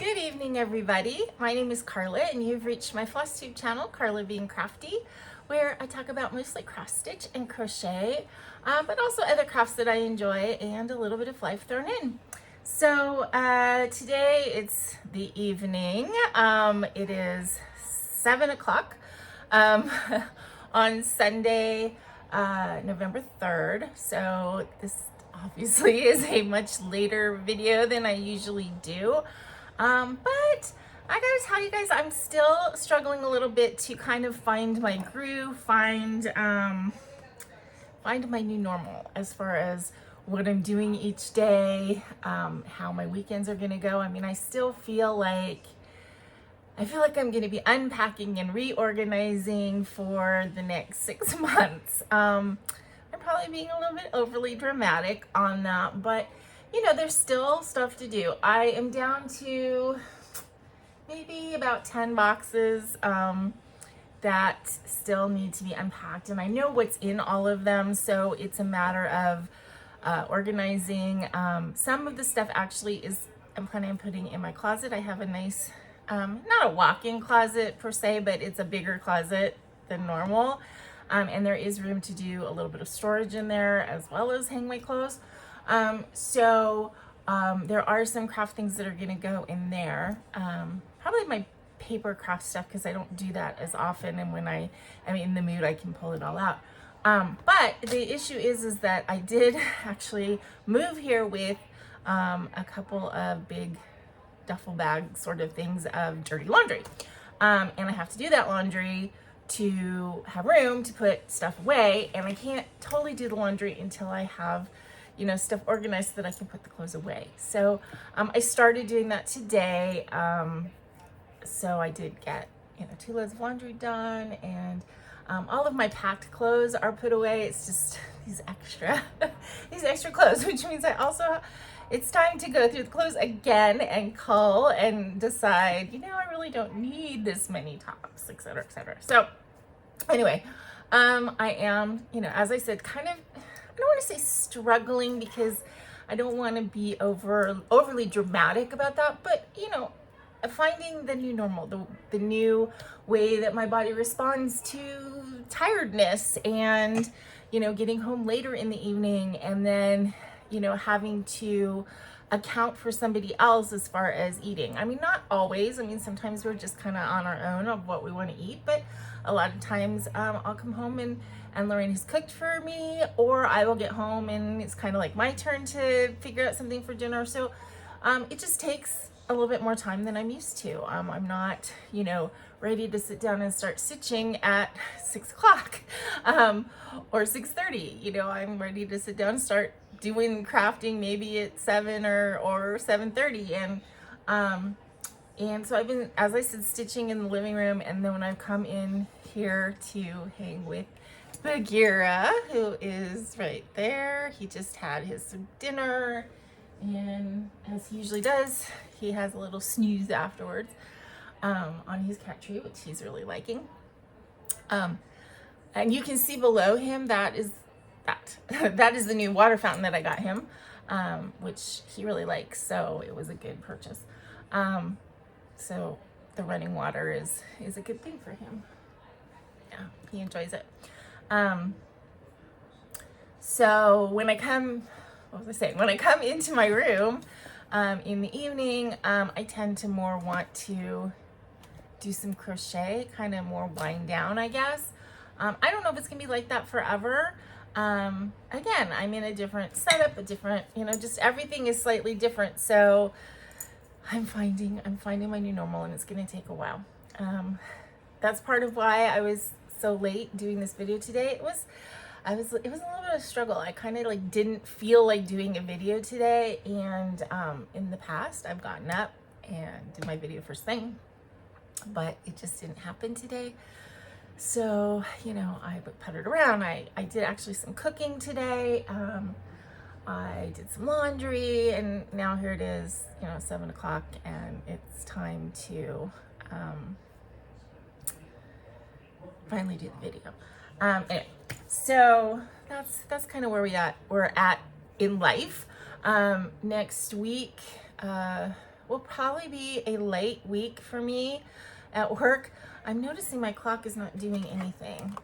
Good evening, everybody. My name is Karla, and you've reached my FlossTube channel, KarlaBeingCrafty, where I talk about mostly cross stitch and crochet, but also other crafts that I enjoy and a little bit of life thrown in. So today it's the evening. It is 7 o'clock on Sunday, November 3rd. So this obviously is a much later video than I usually do. But I gotta tell you guys, I'm still struggling a little bit to kind of find my groove, find my new normal as far as what I'm doing each day, how my weekends are gonna go. I mean, I still feel like I'm gonna be unpacking and reorganizing for the next 6 months. I'm probably being a little bit overly dramatic on that, but you know, there's still stuff to do. I am down to maybe about 10 boxes that still need to be unpacked, and I know what's in all of them, so it's a matter of organizing. Some of the stuff actually I'm planning on putting in my closet. I have a nice, not a walk-in closet per se, but it's a bigger closet than normal, and there is room to do a little bit of storage in there as well as hang my clothes. There are some craft things that are gonna go in there. Probably my paper craft stuff, because I don't do that as often, and when I'm in the mood, I can pull it all out. But the issue is that I did actually move here with a couple of big duffel bag sort of things of dirty laundry. And I have to do that laundry to have room to put stuff away, and I can't totally do the laundry until I have, you know, stuff organized so that I can put the clothes away. So I started doing that today. So I did get, you know, 2 loads of laundry done, and all of my packed clothes are put away. It's just these extra clothes, which means it's time to go through the clothes again and cull and decide, you know, I really don't need this many tops, etc., etc. So anyway, I am, you know, as I said, kind of, I don't want to say struggling, because I don't want to be overly dramatic about that, but you know, finding the new normal, the new way that my body responds to tiredness, and you know, getting home later in the evening, and then you know, having to account for somebody else as far as eating. I mean, not always. I mean, sometimes we're just kind of on our own of what we want to eat, but a lot of times I'll come home and Lorraine has cooked for me, or I will get home and it's kind of like my turn to figure out something for dinner. So it just takes a little bit more time than I'm used to. I'm not, you know, ready to sit down and start stitching at 6 o'clock or 6:30. You know, I'm ready to sit down and start doing crafting maybe at 7 or 7:30. And so I've been, as I said, stitching in the living room, and then when I've come in here to hang with Bagheera, who is right there, he just had his dinner, and as he usually does, he has a little snooze afterwards on his cat tree, which he's really liking. And you can see below him, that is the new water fountain that I got him, which he really likes, so it was a good purchase. So the running water is a good thing for him. Yeah, he enjoys it. So when I come, when I come into my room in the evening, I tend to more want to do some crochet, kind of more wind down, I guess. I don't know if it's gonna be like that forever. Again, I'm in a different setup, you know, just everything is slightly different. So I'm finding my new normal, and it's gonna take a while. That's part of why I was so late doing this video today. It was a little bit of a struggle. I kind of like didn't feel like doing a video today, and in the past I've gotten up and did my video first thing, but it just didn't happen today. So, you know, I puttered around. I did actually some cooking today. I did some laundry, and now here it is, you know, 7 o'clock, and it's time to finally do the video. Anyway, so that's kind of where we're at in life. Next week, will probably be a late week for me at work. I'm noticing my clock is not doing anything.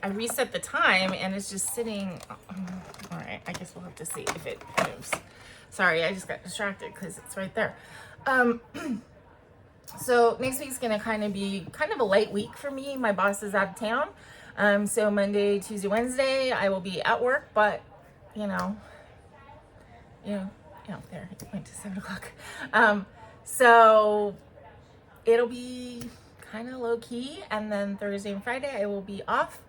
I reset the time and it's just sitting. All right, I guess we'll have to see if it moves. Sorry, I just got distracted because it's right there. So next week's gonna kind of be a late week for me. My boss is out of town. So Monday, Tuesday, Wednesday, I will be at work, but there, it went to 7 o'clock. So it'll be kind of low key. And then Thursday and Friday, I will be off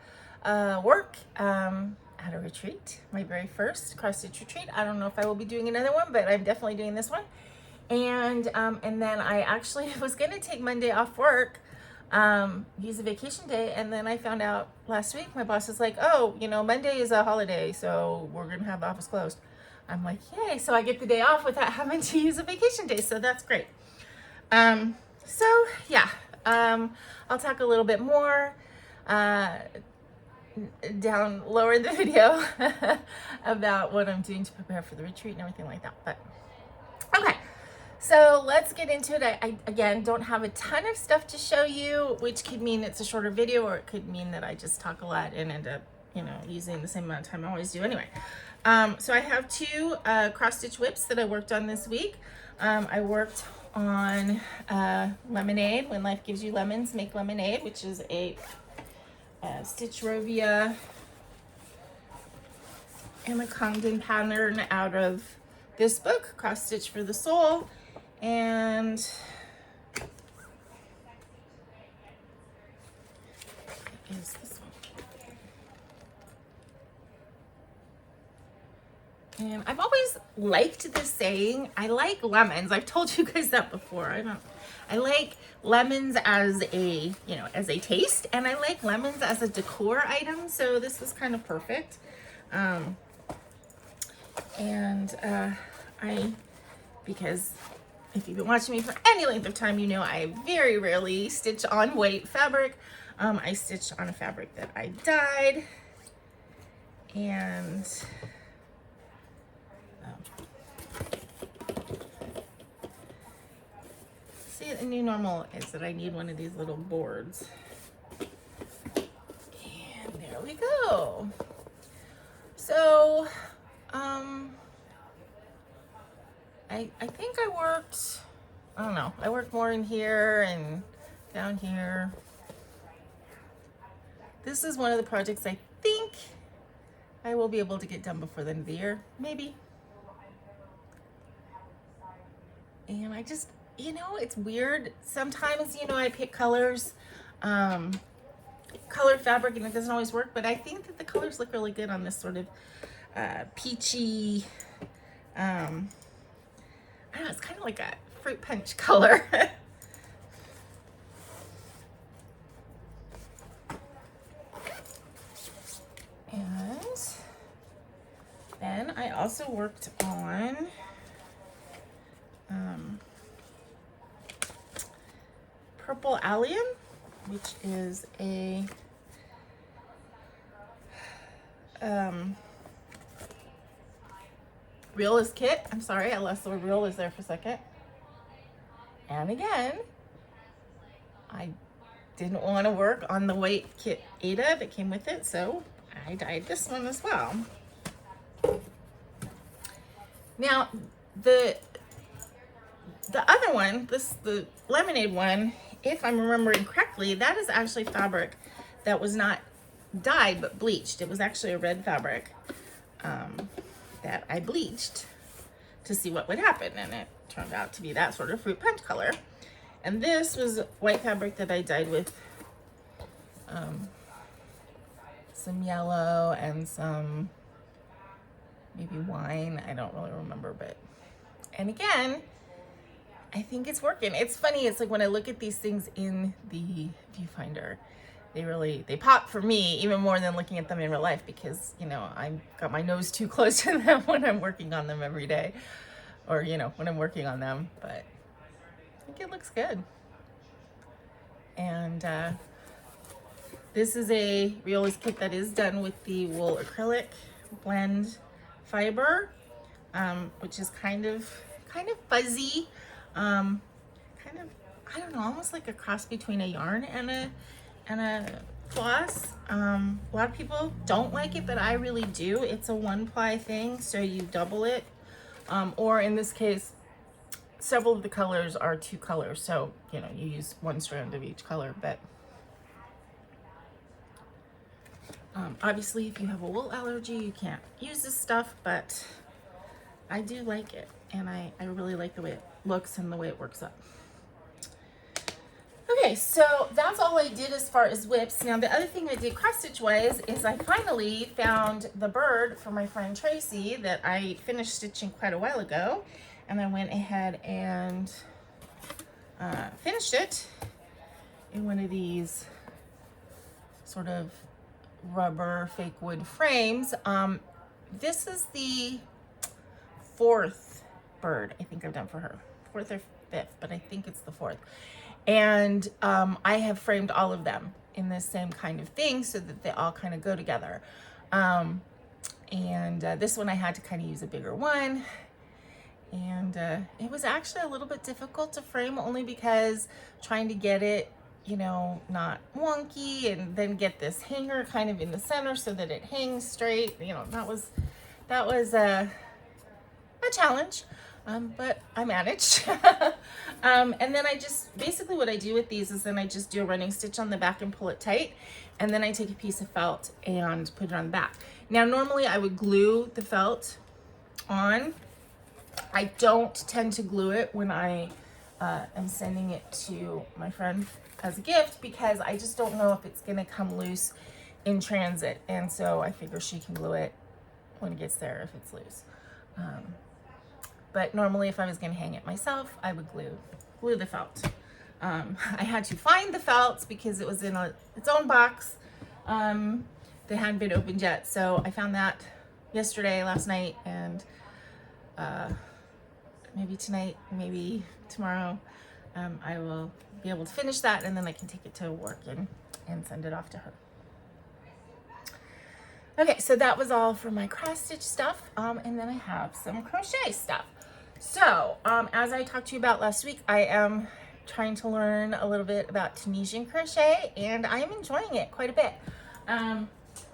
work at a retreat, my very first cross stitch retreat. I don't know if I will be doing another one, but I'm definitely doing this one. And then I actually was gonna take Monday off work, use a vacation day, and then I found out last week my boss is like, oh, Monday is a holiday, so we're gonna have the office closed. I'm like, yay! So I get the day off without having to use a vacation day, so that's great. So yeah, I'll talk a little bit more down lower in the video about what I'm doing to prepare for the retreat and everything like that. But okay. So let's get into it. I again don't have a ton of stuff to show you, which could mean it's a shorter video, or it could mean that I just talk a lot and end up, using the same amount of time I always do anyway. So I have two cross stitch whips that I worked on this week. I worked on Lemonade, When Life Gives You Lemons, Make Lemonade, which is a Stitch Rovia and a Congdon pattern out of this book, Cross Stitch for the Soul. And is this one. And I've always liked this saying, I like lemons. I've told you guys that before. I like lemons as a, as a taste, and I like lemons as a decor item. So this is kind of perfect. Because if you've been watching me for any length of time, I very rarely stitch on weight fabric. I stitched on a fabric that I dyed, and see, the new normal is that I need one of these little boards. And there we go. So, I think I worked, I don't know, I worked more in here and down here. This is one of the projects I think I will be able to get done before the end of the year, maybe. And I just, it's weird. Sometimes, I pick colors, color fabric, and it doesn't always work, but I think that the colors look really good on this sort of peachy, I don't know, it's kind of like a fruit punch color. And then I also worked on Purple Allium, which is a realist kit. I'm sorry, I lost the word realist there for a second. And again, I didn't want to work on the white kit Aida that came with it, so I dyed this one as well. Now, the other one, the Lemonade one, if I'm remembering correctly, that is actually fabric that was not dyed but bleached. It was actually a red fabric that I bleached to see what would happen, and it turned out to be that sort of fruit punch color. And this was white fabric that I dyed with some yellow and some maybe wine. I don't really remember, but, and again, I think it's working. It's funny, it's like when I look at these things in the viewfinder, they pop for me even more than looking at them in real life, because, I've got my nose too close to them when I'm working on them every day, or, when I'm working on them, but I think it looks good. And this is a realist kit that is done with the wool acrylic, blend fiber, which is kind of fuzzy, kind of, I don't know, almost like a cross between a yarn and a floss. A lot of people don't like it, but I really do. It's a 1-ply thing, so you double it, or in this case, several of the colors are 2 colors, so you know, you use 1 strand of each color. But obviously if you have a wool allergy, you can't use this stuff, but I do like it, and I really like the way it looks and the way it works up. Okay, so that's all I did as far as whips. Now the other thing I did cross stitch wise is I finally found the bird for my friend Tracy that I finished stitching quite a while ago, and I went ahead and finished it in one of these sort of rubber fake wood frames. This is the 4th bird I think I've done for her, 4th or 5th, but I think it's the 4th. And I have framed all of them in this same kind of thing so that they all kind of go together. This one I had to kind of use a bigger one. And it was actually a little bit difficult to frame, only because trying to get it, you know, not wonky, and then get this hanger kind of in the center so that it hangs straight. You know, that was a challenge. But I managed. And then I just, basically what I do with these is then I just do a running stitch on the back and pull it tight. And then I take a piece of felt and put it on the back. Now, normally I would glue the felt on. I don't tend to glue it when I am sending it to my friend as a gift, because I just don't know if it's gonna come loose in transit. And so I figure she can glue it when it gets there if it's loose. But normally if I was gonna hang it myself, I would glue the felt. I had to find the felts because it was in its own box. They hadn't been opened yet. So I found that last night, and maybe tonight, maybe tomorrow, I will be able to finish that, and then I can take it to work and send it off to her. Okay, so that was all for my cross stitch stuff. And then I have some crochet stuff. So, as I talked to you about last week, I am trying to learn a little bit about Tunisian crochet, and I am enjoying it quite a bit.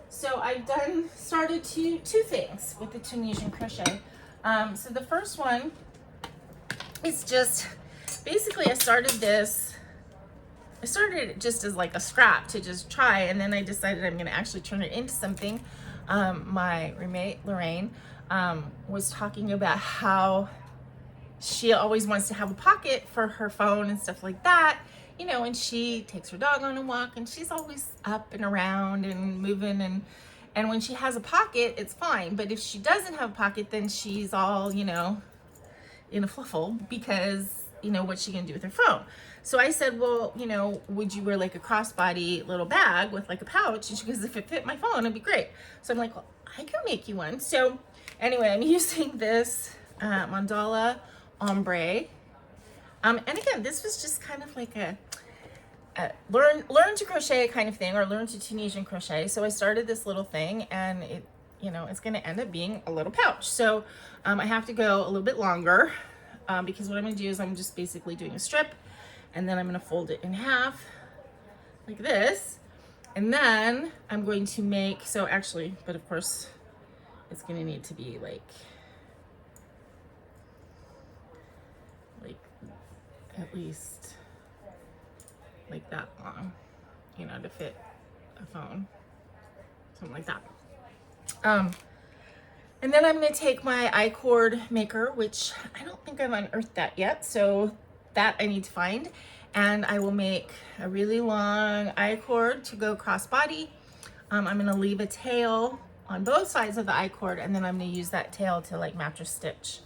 So I've started two things with the Tunisian crochet. So the first one is just, basically I started it just as like a scrap to just try, and then I decided I'm gonna actually turn it into something. My roommate, Lorraine, was talking about how she always wants to have a pocket for her phone and stuff like that, you know, and she takes her dog on a walk, and she's always up and around and moving, and when she has a pocket, it's fine. But if she doesn't have a pocket, then she's all, you know, in a fluffle, because, you know, what's she gonna do with her phone? So I said, well, you know, would you wear like a crossbody little bag with like a pouch? And she goes, if it fit my phone, it'd be great. So I'm like, well, I can make you one. So anyway, I'm using this mandala ombre. And again, this was just kind of like a learn to crochet kind of thing, or learn to Tunisian crochet. So I started this little thing, and it, you know, it's going to end up being a little pouch. So I have to go a little bit longer, because what I'm going to do is I'm just basically doing a strip, and then I'm going to fold it in half like this. And then I'm going to make, so actually, but of course it's going to need to be like at least like that long, you know, to fit a phone, something like that. And then I'm going to take my I-cord maker, which I don't think I've unearthed that yet, so that I need to find, and I will make a really long I-cord to go crossbody. I'm going to leave a tail on both sides of the I-cord, and then I'm going to use that tail to like mattress stitch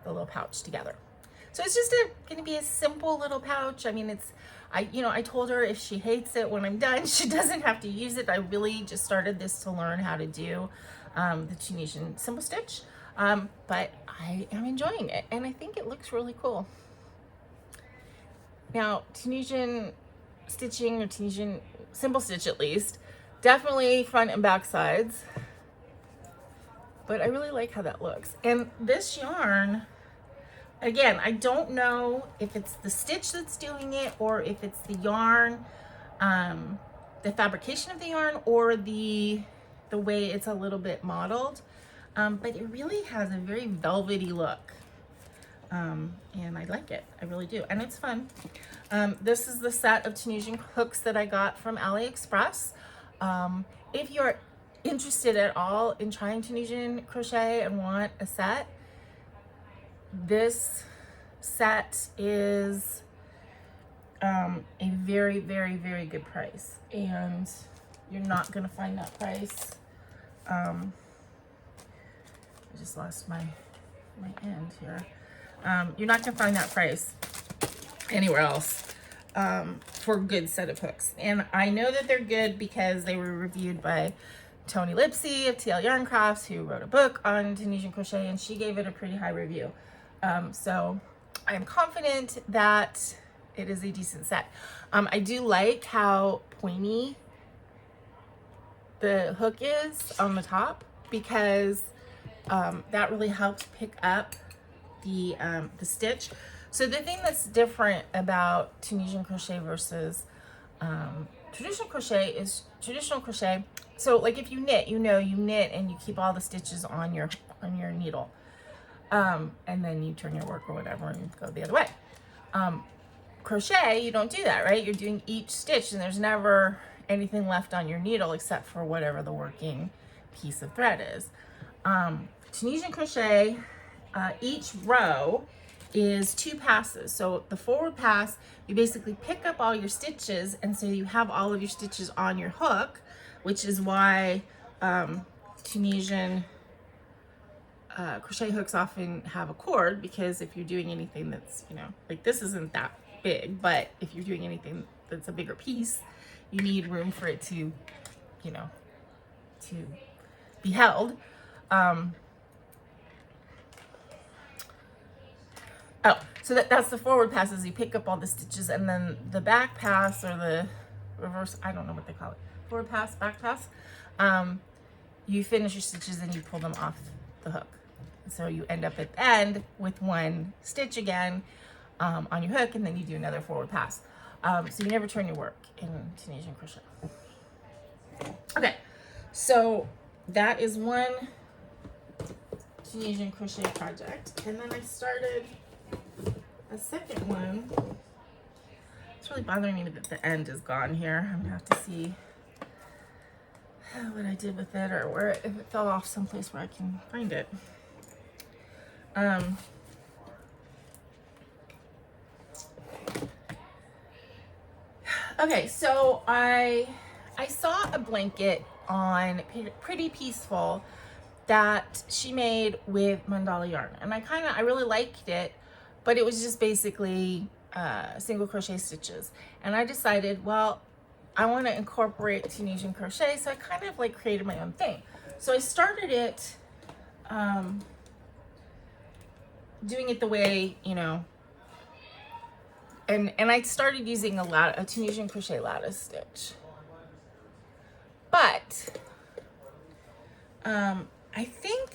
the little pouch together. So it's just going to be a simple little pouch. I mean, I told her if she hates it when I'm done, she doesn't have to use it. I really just started this to learn how to do the Tunisian simple stitch, but I am enjoying it, and I think it looks really cool. Now, Tunisian stitching, or Tunisian simple stitch at least, definitely front and back sides. but I really like how that looks. And this yarn, again, I don't know if it's the stitch that's doing it or if it's the yarn, the fabrication of the yarn, or the way it's a little bit modeled. But it really has a very velvety look. And I like it, I really do, and it's fun. This is the set of Tunisian hooks that I got from AliExpress. If you're interested at all in trying Tunisian crochet and want a set, this set is a very, very, very good price, and you're not gonna find that price. I just lost my end here. You're not gonna find that price anywhere else for a good set of hooks. And I know that they're good because they were reviewed by Tony Lipsy of TL Yarn Crafts, who wrote a book on Tunisian crochet, and she gave it a pretty high review. So I'm confident that it is a decent set. I do like how pointy the hook is on the top, because that really helps pick up the stitch. So the thing that's different about Tunisian crochet versus traditional crochet is traditional crochet. So like if you knit, you knit and you keep all the stitches on your needle, and then you turn your work or whatever and go the other way. Crochet, you don't do that, right? You're doing each stitch, and there's never anything left on your needle except for whatever the working piece of thread is. Tunisian crochet, each row is 2 passes. So the forward pass, you basically pick up all your stitches, and so you have all of your stitches on your hook, which is why Tunisian crochet hooks often have a cord, because if you're doing anything that's, like this isn't that big, but if you're doing anything that's a bigger piece, you need room for it to, to be held. So that's the forward pass, is you pick up all the stitches, and then the back pass, or the reverse, I don't know what they call it, forward pass, back pass, you finish your stitches and you pull them off the hook. So you end up at the end with 1 stitch again on your hook, and then you do another forward pass. So you never turn your work in Tunisian crochet. Okay, so that is one Tunisian crochet project, and then I started a second one. It's really bothering me that the end is gone here. I'm gonna have to see what I did with it, or where if it fell off someplace where I can find it. Okay, so I saw a blanket on Pretty Peaceful that she made with mandala yarn, and I really liked it, but it was just basically single crochet stitches, and I decided, well, I want to incorporate Tunisian crochet, so I kind of like created my own thing. So I started it doing it the way, and I started using a Tunisian crochet lattice stitch, but I think,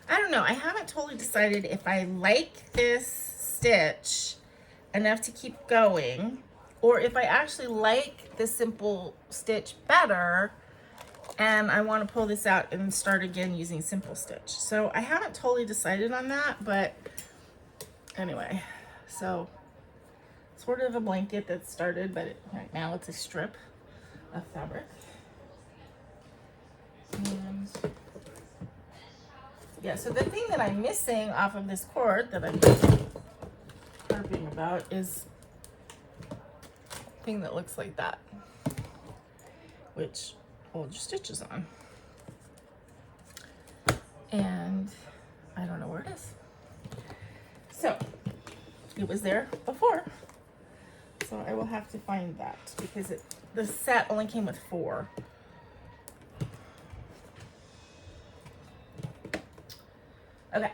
I don't know, I haven't totally decided if I like this stitch enough to keep going, or if I actually like the simple stitch better and I want to pull this out and start again using simple stitch. So I haven't totally decided on that, but anyway, so sort of a blanket that started, but right now it's a strip of fabric. And yeah, so the thing that I'm missing off of this cord that I'm harping about is a thing that looks like that, which holds your stitches on. And I don't know where it is. So it was there before. So I will have to find that, because the set only came with 4. Okay,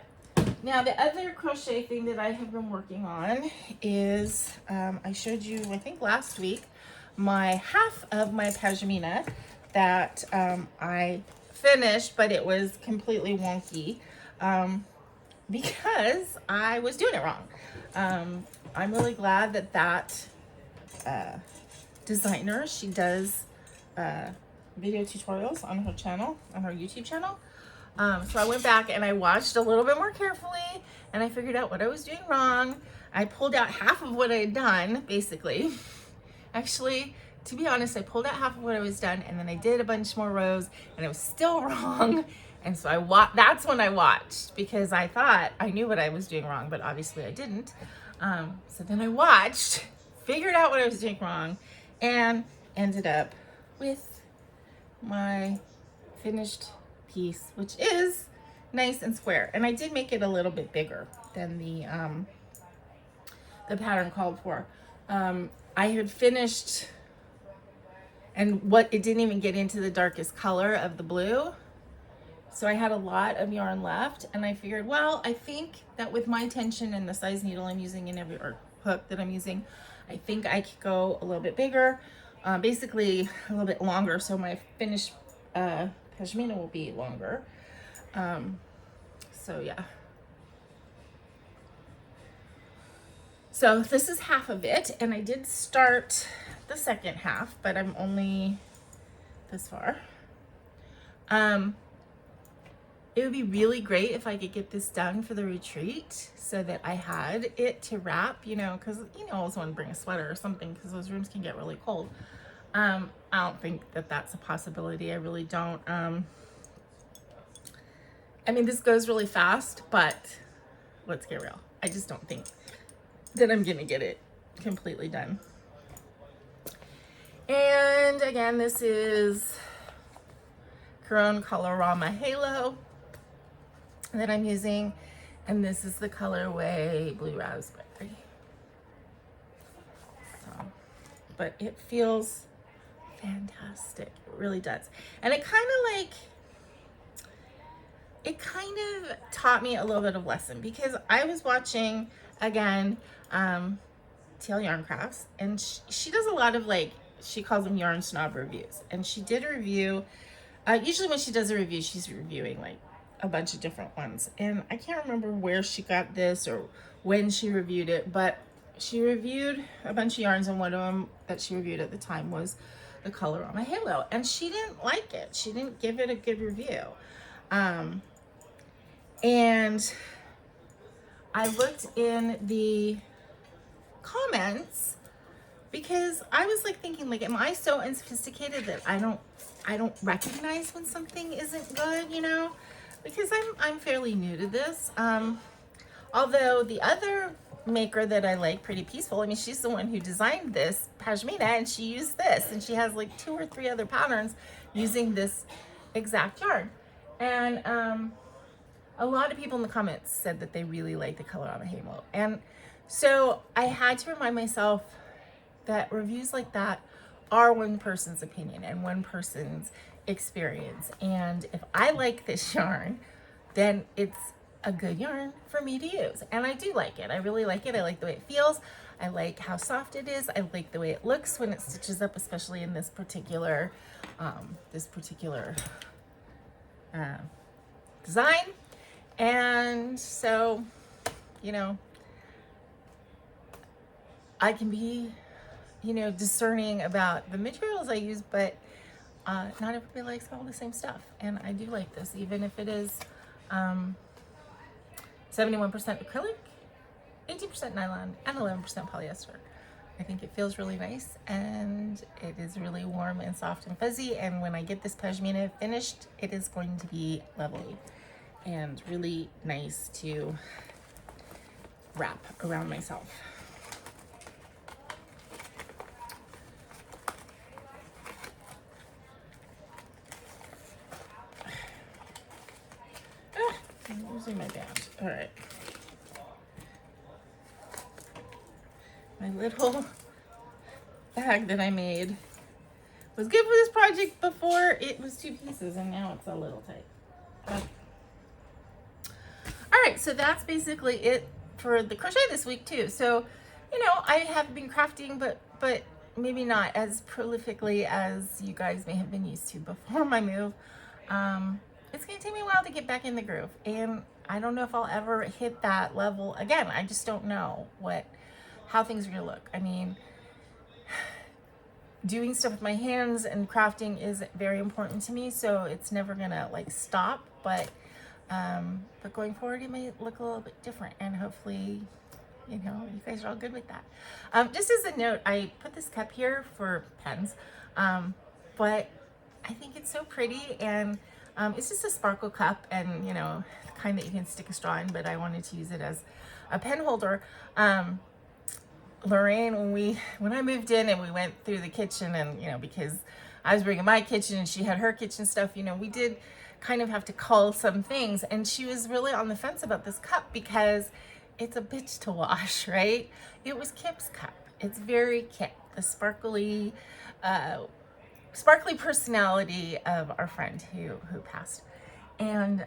now the other crochet thing that I have been working on is, I showed you, I think last week, my half of my pashmina that I finished, but it was completely wonky because I was doing it wrong. I'm really glad that designer, she does video tutorials on her channel, on her YouTube channel. So I went back and I watched a little bit more carefully and I figured out what I was doing wrong. I pulled out half of what I had done, basically. Actually, to be honest, I pulled out half of what I was done and then I did a bunch more rows and it was still wrong. And so that's when I watched, because I thought I knew what I was doing wrong, but obviously I didn't. So then I watched, figured out what I was doing wrong, and ended up with my finished piece, which is nice and square. And I did make it a little bit bigger than the pattern called for. I had finished, and it didn't even get into the darkest color of the blue. So I had a lot of yarn left, and I figured, well, I think that with my tension and the size needle I'm using and or hook that I'm using, I think I could go a little bit bigger, basically a little bit longer, so my finished pashmina will be longer. So yeah. So this is half of it, and I did start the second half, but I'm only this far. It would be really great if I could get this done for the retreat so that I had it to wrap, you know, because, you know, I always want to bring a sweater or something because those rooms can get really cold. I don't think that that's a possibility. I really don't. I mean, this goes really fast, but let's get real. I just don't think that I'm going to get it completely done. And again, this is Colorama Halo that I'm using, and this is the colorway Blue Raspberry. So, but it feels fantastic. It really does. And it kind of taught me a little bit of lesson, because I was watching again Teal Yarn Crafts, and she does a lot of, like, she calls them yarn snob reviews, and she did a review. Usually when she does a review, she's reviewing like a bunch of different ones. And I can't remember where she got this or when she reviewed it, but she reviewed a bunch of yarns, and one of them that she reviewed at the time was the Colorama Halo. And she didn't like it. She didn't give it a good review. And I looked in the comments because I was like thinking, like, am I so unsophisticated that I don't recognize when something isn't good, you know? Because I'm fairly new to this. Although the other maker that I like, Pretty Peaceful, I mean, she's the one who designed this pashmina, and she used this, and she has like 2 or 3 other patterns using this exact yarn. And a lot of people in the comments said that they really like the color on the Halo. And so I had to remind myself that reviews like that are one person's opinion and one person's experience. And if I like this yarn, then it's a good yarn for me to use. And I do like it. I really like it. I like the way it feels. I like how soft it is. I like the way it looks when it stitches up, especially in this particular design. And so, you know, I can be, you know, discerning about the materials I use, but not everybody likes all the same stuff. And I do like this, even if it is 71% acrylic, 18% nylon, and 11% polyester. I think it feels really nice, and it is really warm and soft and fuzzy. And when I get this pashmina finished, it is going to be lovely and really nice to wrap around myself. I'm losing my band. All right. My little bag that I made was good for this project before it was 2 pieces, and now it's a little tight. Okay. All right, so that's basically it for the crochet this week too. So, you know, I have been crafting, but maybe not as prolifically as you guys may have been used to before my move. it's going to take me a while to get back in the groove. And I don't know if I'll ever hit that level again. I just don't know how things are going to look. I mean, doing stuff with my hands and crafting is very important to me, so it's never going to like stop, but going forward, it may look a little bit different, and hopefully, you know, you guys are all good with that. Just as a note, I put this cup here for pens, but I think it's so pretty, and it's just a sparkle cup, and you know, the kind that you can stick a straw in, but I wanted to use it as a pen holder. Lorraine, when I moved in and we went through the kitchen, and you know, because I was bringing my kitchen and she had her kitchen stuff, you know, we did kind of have to cull some things, and she was really on the fence about this cup because it's a bitch to wash, right? It was Kip's cup. It's very Kip, the sparkly personality of our friend who passed. And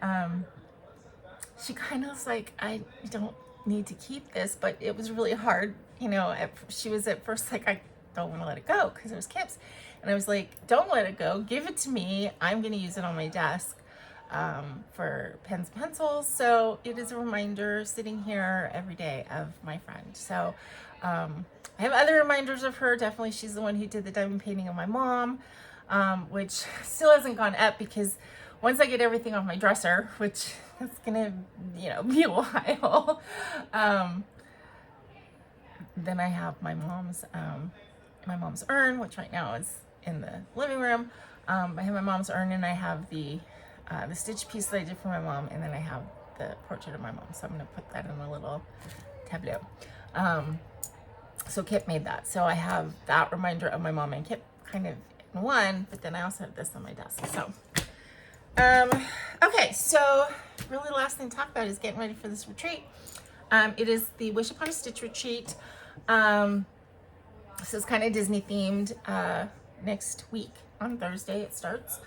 she kind of was like, I don't need to keep this, but it was really hard, you know. She was at first like, I don't want to let it go because it was Kip's, and I was like, don't let it go, give it to me, I'm going to use it on my desk for pens and pencils. So it is a reminder sitting here every day of my friend. So I have other reminders of her. Definitely, she's the one who did the diamond painting of my mom, which still hasn't gone up because once I get everything off my dresser, which is gonna, you know, be a while, then I have my mom's urn, which right now is in the living room. I have my mom's urn, and I have the stitch piece that I did for my mom, and then I have the portrait of my mom. So I'm gonna put that in a little tableau. So Kip made that, so I have that reminder of my mom and Kip kind of in one, but then I also have this on my desk. So okay, so really the last thing to talk about is getting ready for this retreat. It is the Wish Upon a Stitch retreat. This is kind of Disney themed. Next week on Thursday it starts,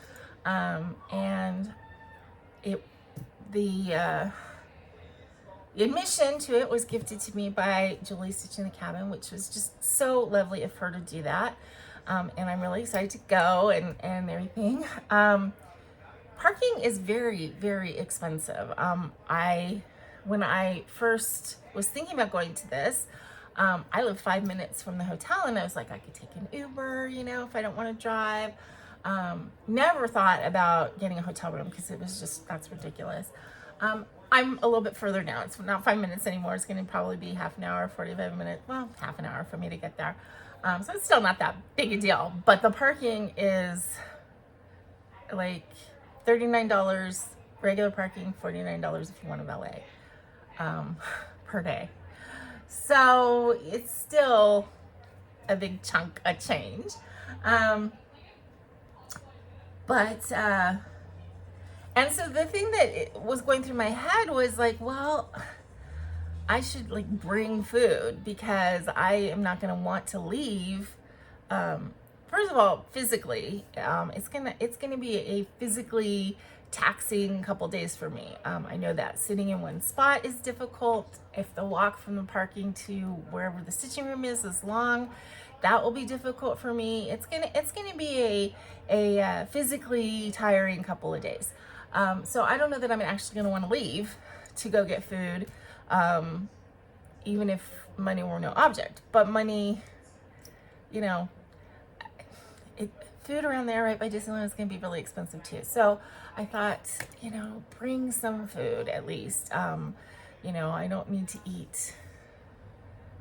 and the admission to it was gifted to me by Julie Stitch in the Cabin, which was just so lovely of her to do that, and I'm really excited to go and everything. Parking is very, very expensive. When I first was thinking about going to this, I live 5 minutes from the hotel, and I was like, I could take an Uber, you know, if I don't want to drive. Never thought about getting a hotel room because it was just, that's ridiculous. I'm a little bit further now. It's not 5 minutes anymore. It's going to probably be half an hour, 45 minutes, well, half an hour for me to get there. So it's still not that big a deal, but the parking is like $39 regular parking, $49 if you want to valet per day. So it's still a big chunk of change. And so the thing that was going through my head was like, well, I should like bring food because I am not going to want to leave. First of all, physically, it's gonna be a physically taxing couple days for me. I know that sitting in one spot is difficult. If the walk from the parking to wherever the stitching room is long, that will be difficult for me. It's gonna be a physically tiring couple of days. So I don't know that I'm actually gonna want to leave to go get food, even if money were no object. But money, you know, food around there right by Disneyland is going to be really expensive too. So I thought, you know, bring some food at least. You know, I don't need to eat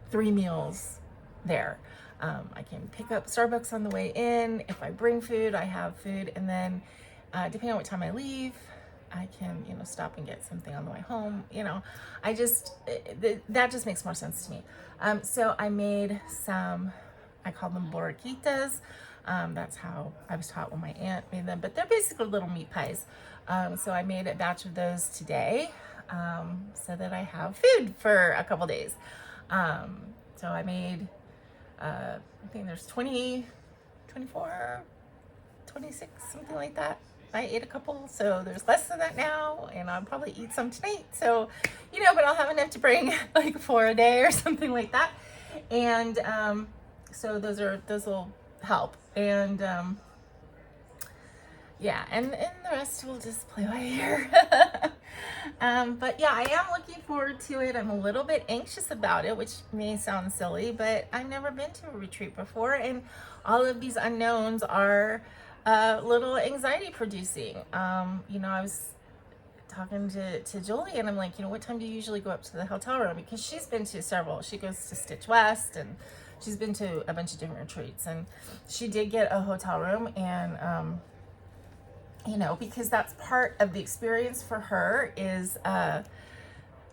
3 meals there. I can pick up Starbucks on the way in. If I bring food, I have food. And then depending on what time I leave, I can, you know, stop and get something on the way home. You know, that just makes more sense to me. So I made some, I call them borrachitas. That's how I was taught when my aunt made them, but they're basically little meat pies. So I made a batch of those today, so that I have food for a couple days. So I made, I think there's 20, 24, 26, something like that. I ate a couple, so there's less than that now, and I'll probably eat some tonight. So, you know, but I'll have enough to bring like 4 a day or something like that. And so those will help. And yeah, and the rest will just play by ear. But yeah, I am looking forward to it. I'm a little bit anxious about it, which may sound silly, but I've never been to a retreat before, and all of these unknowns are a little anxiety producing. You know, I was talking to Julie, and I'm like, you know, what time do you usually go up to the hotel room? Because she's been to several. She goes to Stitch West, and she's been to a bunch of different retreats, and she did get a hotel room, and you know, because that's part of the experience for her is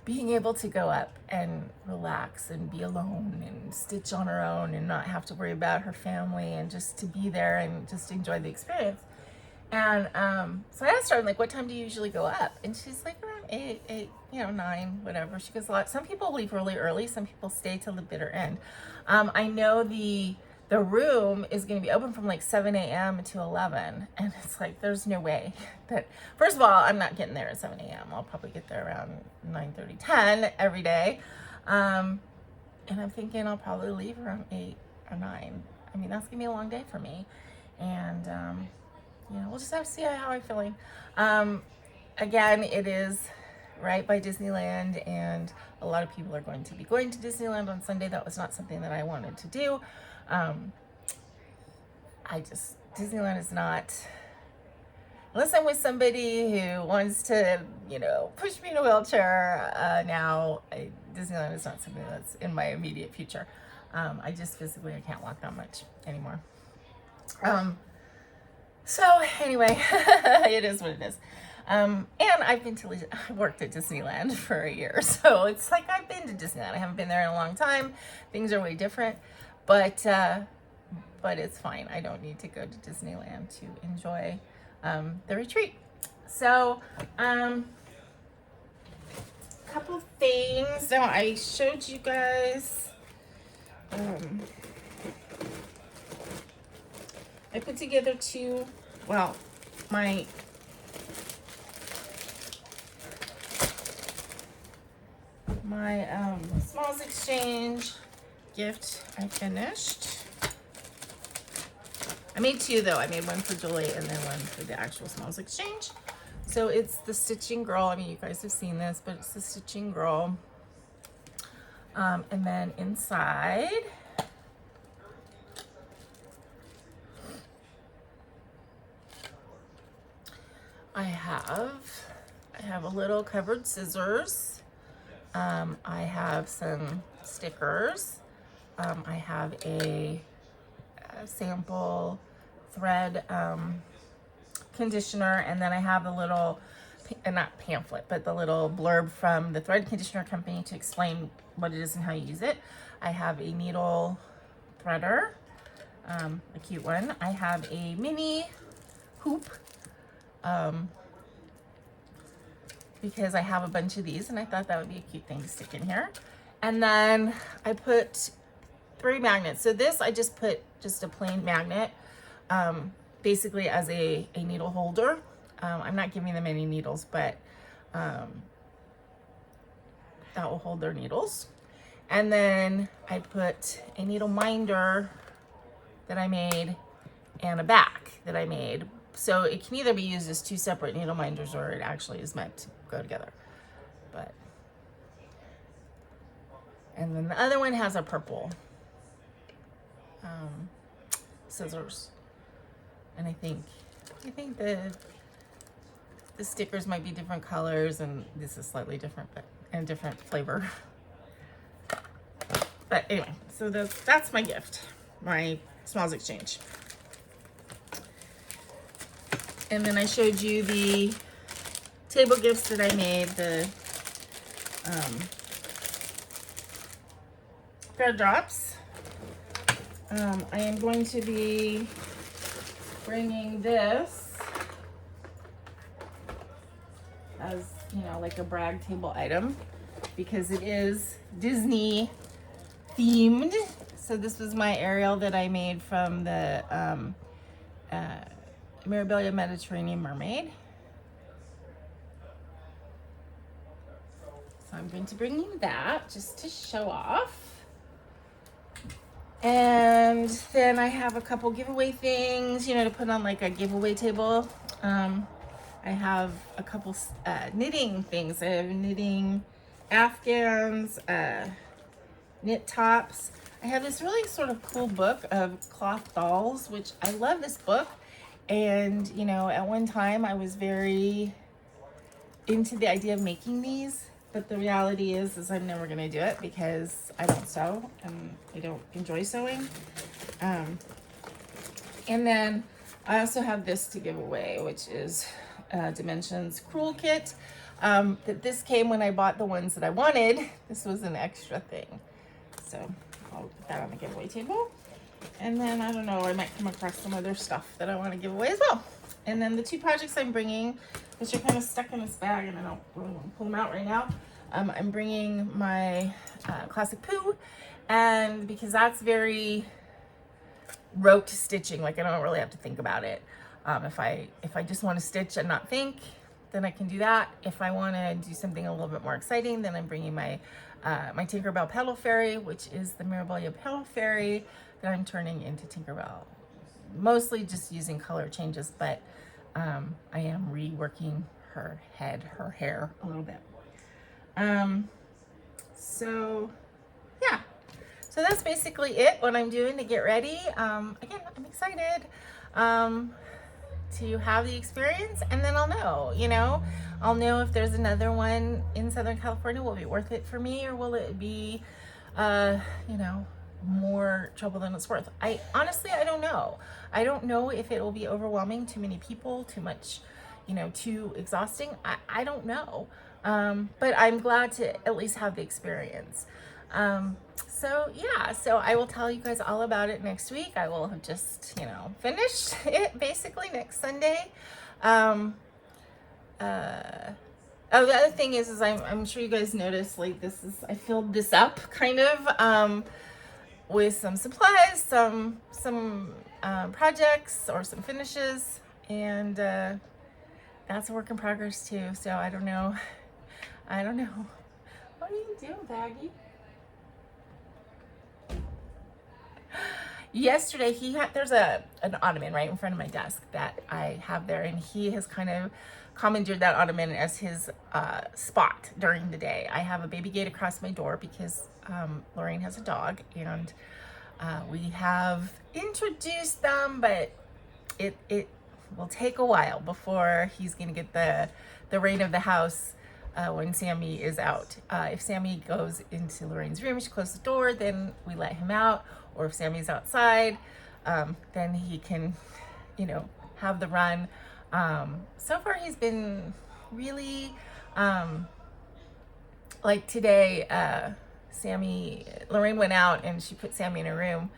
being able to go up and relax and be alone and stitch on her own and not have to worry about her family, and just to be there and just enjoy the experience. And so I asked her, I'm like, what time do you usually go up? And she's like, around 8, you know, 9, whatever. She goes, a lot. Some people leave really early. Some people stay till the bitter end. I know the room is going to be open from like 7 a.m. to 11. And it's like, there's no way that, first of all, I'm not getting there at 7 a.m. I'll probably get there around 9:30, 10 every day. And I'm thinking I'll probably leave around 8 or 9. I mean, that's going to be a long day for me. And, you know, we'll just have to see how I'm feeling. Again, it is right by Disneyland, and a lot of people are going to be going to Disneyland on Sunday. That was not something that I wanted to do. Disneyland is not, unless I'm with somebody who wants to, you know, push me in a wheelchair, Disneyland is not something that's in my immediate future. I just physically, I can't walk that much anymore. So anyway, it is what it is. And I worked at Disneyland for a year. So it's like, I've been to Disneyland. I haven't been there in a long time. Things are way different, but it's fine. I don't need to go to Disneyland to enjoy, the retreat. So, couple things. Now I showed you guys, I put together my Smalls Exchange gift I finished. I made 2 though. I made one for Julie and then one for the actual Smalls Exchange. So it's the Stitching Girl. I mean, you guys have seen this, but it's the Stitching Girl. And then inside, I have a little covered scissors. I have some stickers. I have a sample thread conditioner, and then I have a little, not pamphlet, but the little blurb from the thread conditioner company to explain what it is and how you use it. I have a needle threader, a cute one. I have a mini hoop, because I have a bunch of these and I thought that would be a cute thing to stick in here. And then I put 3 magnets. So this, I just put just a plain magnet, basically as a needle holder. I'm not giving them any needles, but that will hold their needles. And then I put a needle minder that I made and a back that I made. So it can either be used as 2 separate needle minders, or it actually is meant to go together. But, and then the other one has a purple scissors. And I think the stickers might be different colors, and this is slightly different, but and different flavor. But anyway, so that's my gift, my Smalls Exchange. And then I showed you the table gifts that I made, the thread drops. I am going to be bringing this as, you know, like a brag table item, because it is Disney themed. So this was my Ariel that I made from the Mirabillia Mediterranean Mermaid. So I'm going to bring you that just to show off. And then I have a couple giveaway things, you know, to put on like a giveaway table. I have a couple knitting things. I have knitting afghans, knit tops. I have this really sort of cool book of cloth dolls, which I love this book. And, you know, at one time I was very into the idea of making these, but the reality is I'm never going to do it because I don't sew and I don't enjoy sewing. And then I also have this to give away, which is Dimensions Crewel Kit. This came when I bought the ones that I wanted. This was an extra thing. So I'll put that on the giveaway table. And then I don't know, I might come across some other stuff that I want to give away as well. And then the two projects I'm bringing, which are kind of stuck in this bag and I don't really want to pull them out right now. I'm bringing my classic Pooh, and because that's very rote stitching, like I don't really have to think about it. If I just want to stitch and not think, then I can do that. If I want to do something a little bit more exciting, then I'm bringing my my Tinkerbell Petal Fairy, which is the Mirabillia Petal Fairy that I'm turning into Tinkerbell. Mostly just using color changes, but I am reworking her head, her hair a little bit. So yeah, so that's basically it, what I'm doing to get ready. Again, I'm excited to have the experience, and then I'll know, you know, I'll know if there's another one in Southern California. Will it be worth it for me, or will it be, you know, more trouble than it's worth? I honestly don't know. I don't know if it will be overwhelming, too many people, too much, you know, too exhausting. I don't know. But I'm glad to at least have the experience. So yeah, so I will tell you guys all about it next week. I will have just, you know, finished it basically next Sunday. Oh, the other thing is I'm sure you guys noticed, like, I filled this up kind of, with some supplies, some projects or some finishes, and that's a work in progress too. So I don't know. What are you doing, Baggy? Yesterday there's an ottoman right in front of my desk that I have there, and he has kind of commandeered that ottoman as his spot during the day. I have a baby gate across my door because Lorraine has a dog, and we have introduced them, but it will take a while before he's gonna get the reign of the house when Sammy is out. If Sammy goes into Lorraine's room, she closes the door, then we let him out. Or if Sammy's outside, then he can, you know, have the run. So far he's been really, like today, Lorraine went out and she put Sammy in her room.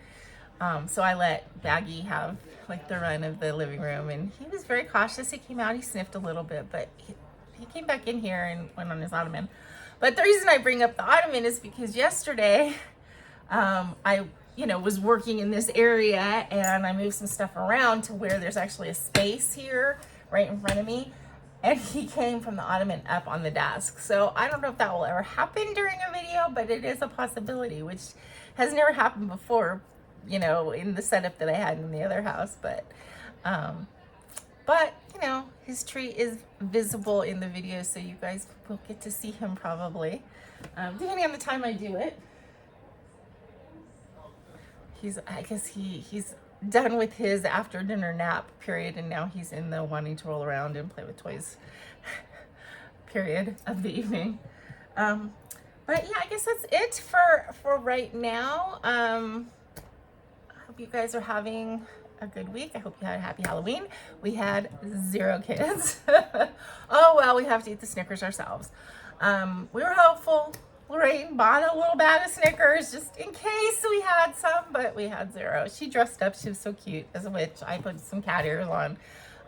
So I let Baggy have like the run of the living room, and he was very cautious. He came out, he sniffed a little bit, but he came back in here and went on his ottoman. But the reason I bring up the ottoman is because yesterday, I was working in this area, and I moved some stuff around to where there's actually a space here right in front of me, and he came from the ottoman up on the desk. So I don't know if that will ever happen during a video, but it is a possibility, which has never happened before, you know, in the setup that I had in the other house. But you know, his tree is visible in the video, so you guys will get to see him probably, depending on the time I do it. I guess he's done with his after dinner nap period, and now he's in the wanting to roll around and play with toys period of the evening. But yeah, I guess that's it for right now. I hope you guys are having a good week. I hope you had a happy Halloween. We had 0 kids. Oh well, we have to eat the Snickers ourselves. We were hopeful. Lorraine bought a little bag of Snickers just in case we had some, but we had 0. She dressed up. She was so cute as a witch. I put some cat ears on.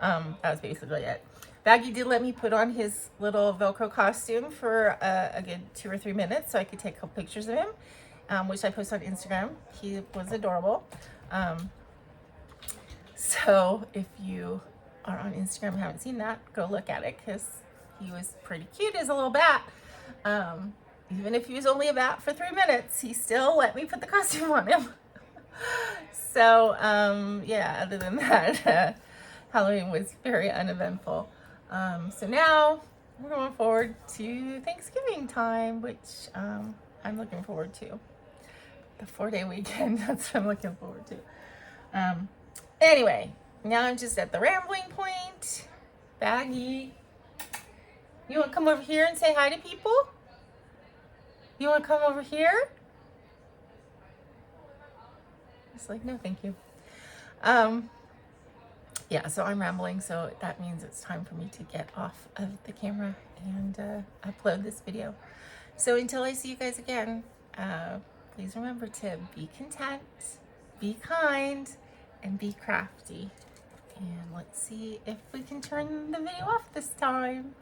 That was basically it. Baggy did let me put on his little Velcro costume for a good 2 or 3 minutes so I could take a couple pictures of him, which I posted on Instagram. He was adorable. So if you are on Instagram and haven't seen that, go look at it, because he was pretty cute as a little bat. Even if he was only a bat for 3 minutes, he still let me put the costume on him. So, yeah, other than that, Halloween was very uneventful. So now we're going forward to Thanksgiving time, which I'm looking forward to. The 4-day weekend, that's what I'm looking forward to. Anyway, now I'm just at the rambling point. Baggy, you want to come over here and say hi to people? You want to come over here? It's like, no, thank you. Yeah, so I'm rambling, so that means it's time for me to get off of the camera and upload this video. So until I see you guys again, please remember to be content, be kind, and be crafty. And let's see if we can turn the video off this time.